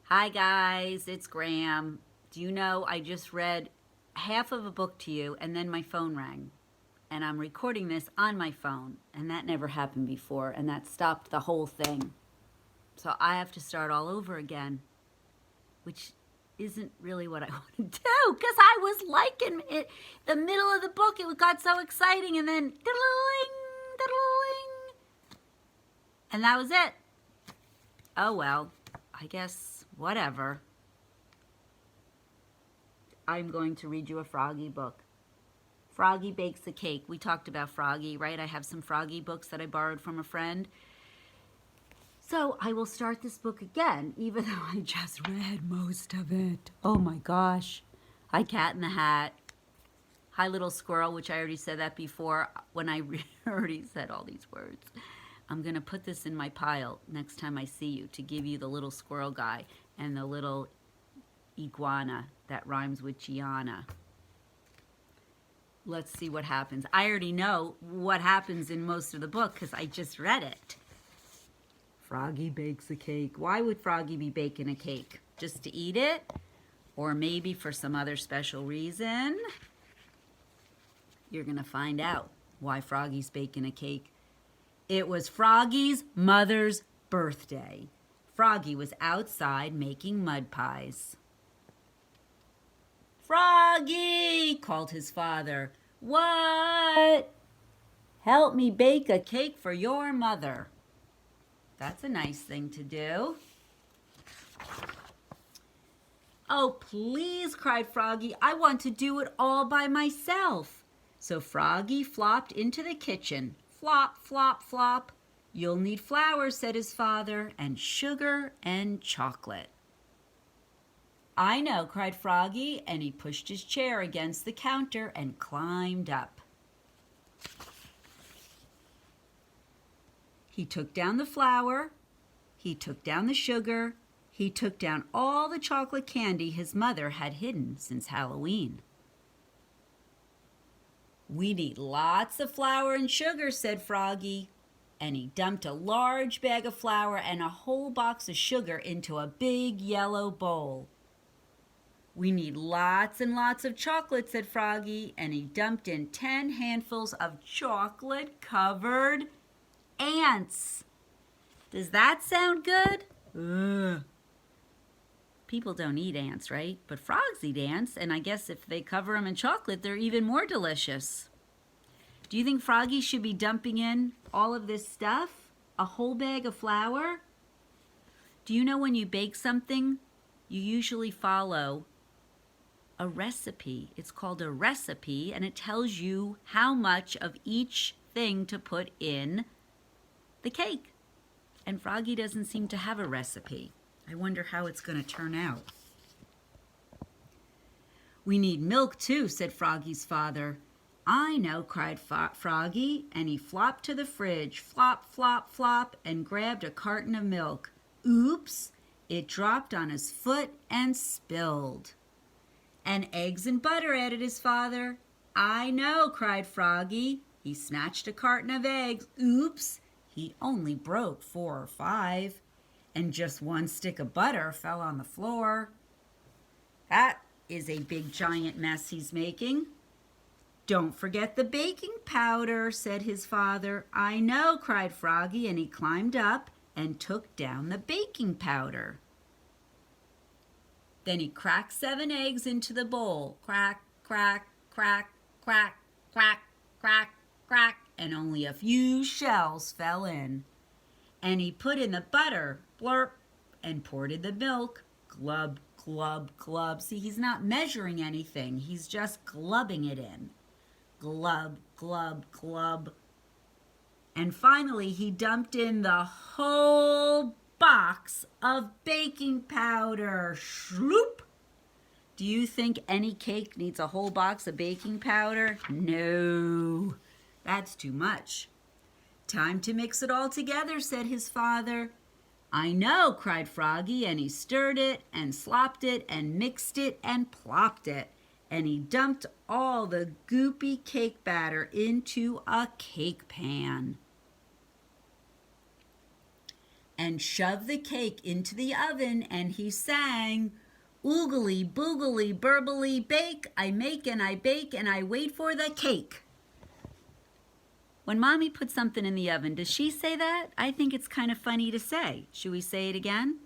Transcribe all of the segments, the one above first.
Hi guys, it's Graham. Do you know I just read half of a book to you and then my phone rang. And I'm recording this on my phone, and that never happened before, and that stopped the whole thing. So I have to start all over again, which isn't really what I want to do because I was liking it. The middle of the book, it got so exciting, and then diddling, diddling, and that was it. Oh well, I guess whatever. I'm going to read you a Froggy book. Froggy Bakes a Cake. We talked about Froggy, right? I have some Froggy books that I borrowed from a friend. So I will start this book again, even though I just read most of it. Oh my gosh. Hi, Cat in the Hat. Hi, Little Squirrel, which I already said that before when I already said all these words. I'm going to put this in my pile next time I see you to give you the little squirrel guy and the little iguana that rhymes with Gianna. Let's see what happens. I already know what happens in most of the book because I just read it. Froggy bakes a cake. Why would Froggy be baking a cake? Just to eat it? Or maybe for some other special reason? You're going to find out why Froggy's baking a cake. It was Froggy's mother's birthday. Froggy was outside making mud pies. Froggy, called his father. What? Help me bake a cake for your mother. That's a nice thing to do. Oh, please, cried Froggy. I want to do it all by myself. So Froggy flopped into the kitchen. Flop, flop, flop. You'll need flour, said his father, and sugar and chocolate. I know, cried Froggy, and he pushed his chair against the counter and climbed up. He took down the flour, he took down the sugar, he took down all the chocolate candy his mother had hidden since Halloween. We need lots of flour and sugar, said Froggy, and he dumped a large bag of flour and a whole box of sugar into a big yellow bowl. We need lots and lots of chocolate, said Froggy, and he dumped in 10 handfuls of chocolate-covered ants. Does that sound good? Ugh. People don't eat ants, right? But frogs eat ants, and I guess if they cover them in chocolate, they're even more delicious. Do you think Froggy should be dumping in all of this stuff? A whole bag of flour? Do you know when you bake something, you usually follow a recipe. It's called a recipe, and it tells you how much of each thing to put in the cake. And Froggy doesn't seem to have a recipe. I wonder how it's going to turn out. We need milk too, said Froggy's father. I know, cried Froggy, and he flopped to the fridge, flop, flop, flop, and grabbed a carton of milk. Oops! It dropped on his foot and spilled. And eggs and butter, added his father. I know, cried Froggy. He snatched a carton of eggs. Oops! He only broke 4 or 5. And just one stick of butter fell on the floor. That is a big giant mess he's making. Don't forget the baking powder, said his father. I know, cried Froggy, and he climbed up and took down the baking powder. Then he cracked 7 eggs into the bowl. Crack, crack, crack, crack, crack, crack, crack, and only a few shells fell in. And he put in the butter, blurp, and poured in the milk, glub, glub, glub. See, he's not measuring anything. He's just glubbing it in. Glub, glub, glub. And finally, he dumped in the whole box of baking powder. Shloop! Do you think any cake needs a whole box of baking powder? No, that's too much. Time to mix it all together, said his father. I know, cried Froggy, and he stirred it and slopped it and mixed it and plopped it. And he dumped all the goopy cake batter into a cake pan. and shoved the cake into the oven, and he sang, "Oogly boogly burbly bake, I make and I bake and I wait for the cake." When Mommy puts something in the oven, does she say that? I think it's kind of funny to say. Should we say it again?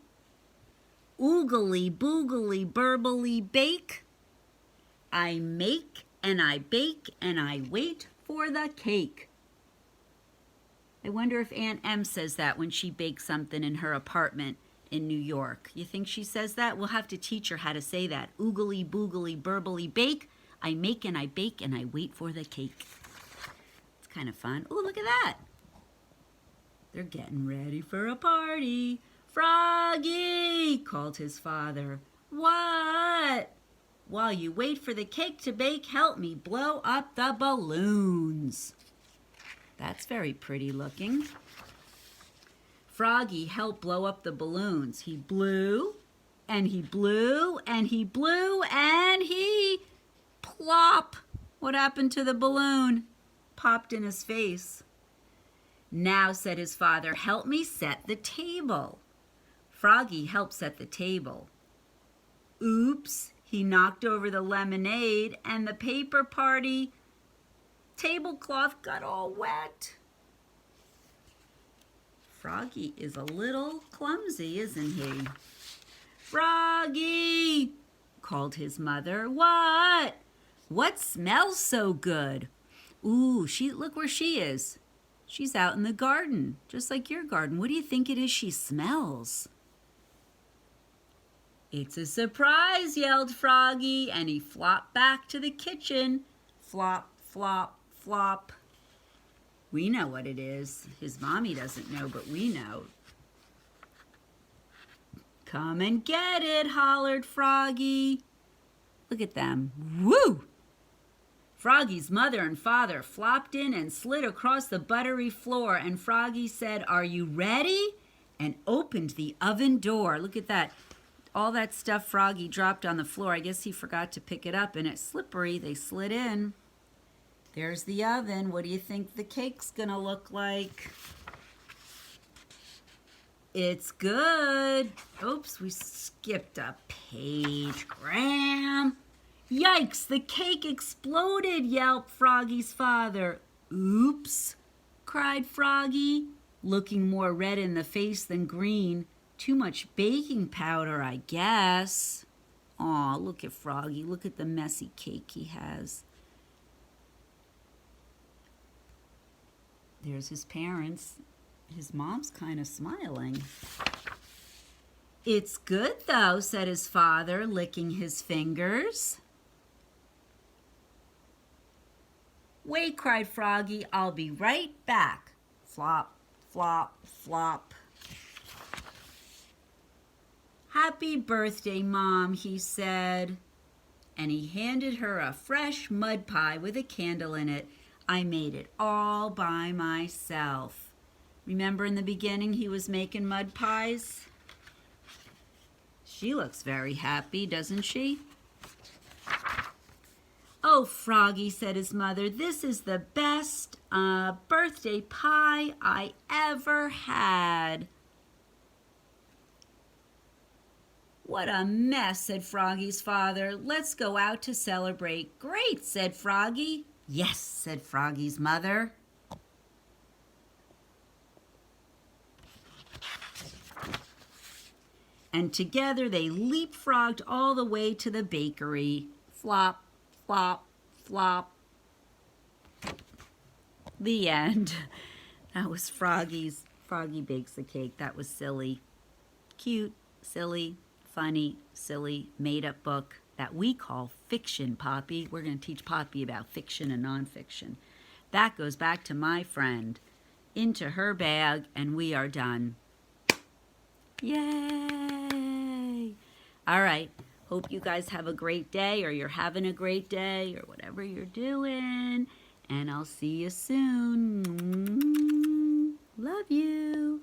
Oogly boogly burbly bake, I make and I bake and I wait for the cake. I wonder if Aunt Em says that when she bakes something in her apartment in New York. You think she says that? We'll have to teach her how to say that. Oogly boogly burbly bake, I make and I bake and I wait for the cake. It's kind of fun. Oh, look at that. They're getting ready for a party. "Froggy," called his father. "What?" "While you wait for the cake to bake, help me blow up the balloons." That's very pretty looking. Froggy helped blow up the balloons. He blew, and he blew, and he blew, and he plop. What happened to the balloon? Popped in his face. "Now," said his father, "help me set the table." Froggy helped set the table. Oops, he knocked over the lemonade and the paper party tablecloth got all wet. Froggy is a little clumsy, isn't he? "Froggy," called his mother. "What? What smells so good?" Ooh, look where she is. She's out in the garden, just like your garden. What do you think it is she smells? "It's a surprise," yelled Froggy, and he flopped back to the kitchen. Flop, flop, flop. We know what it is. His mommy doesn't know, but we know. "Come and get it," hollered Froggy. Look at them. Woo! Froggy's mother and father flopped in and slid across the buttery floor, and Froggy said, "Are you ready?" and opened the oven door. Look at that. All that stuff Froggy dropped on the floor. I guess he forgot to pick it up, and it's slippery. They slid in. There's the oven. What do you think the cake's gonna look like? It's good. Oops, we skipped a page. Graham. Yikes, the cake exploded, yelped Froggy's father. Oops, cried Froggy, looking more red in the face than green. Too much baking powder, I guess. Aw, look at Froggy. Look at the messy cake he has. There's his parents. His mom's kind of smiling. "It's good, though," said his father, licking his fingers. "Wait," cried Froggy. "I'll be right back." Flop, flop, flop. "Happy birthday, Mom," he said. And he handed her a fresh mud pie with a candle in it. "I made it all by myself." Remember in the beginning he was making mud pies? She looks very happy, doesn't she? "Oh, Froggy," said his mother, "this is the best birthday pie I ever had." "What a mess," said Froggy's father. "Let's go out to celebrate." "Great," said Froggy. "Yes," said Froggy's mother. And together they leapfrogged all the way to the bakery. Flop, flop, flop. The end. That was Froggy bakes the cake. That was silly. Cute, silly, funny, silly, made-up book that we call fiction, Poppy. We're going to teach Poppy about fiction and nonfiction. That goes back to my friend. Into her bag, and we are done. Yay! All right. Hope you guys have a great day, or you're having a great day, or whatever you're doing. And I'll see you soon. Love you.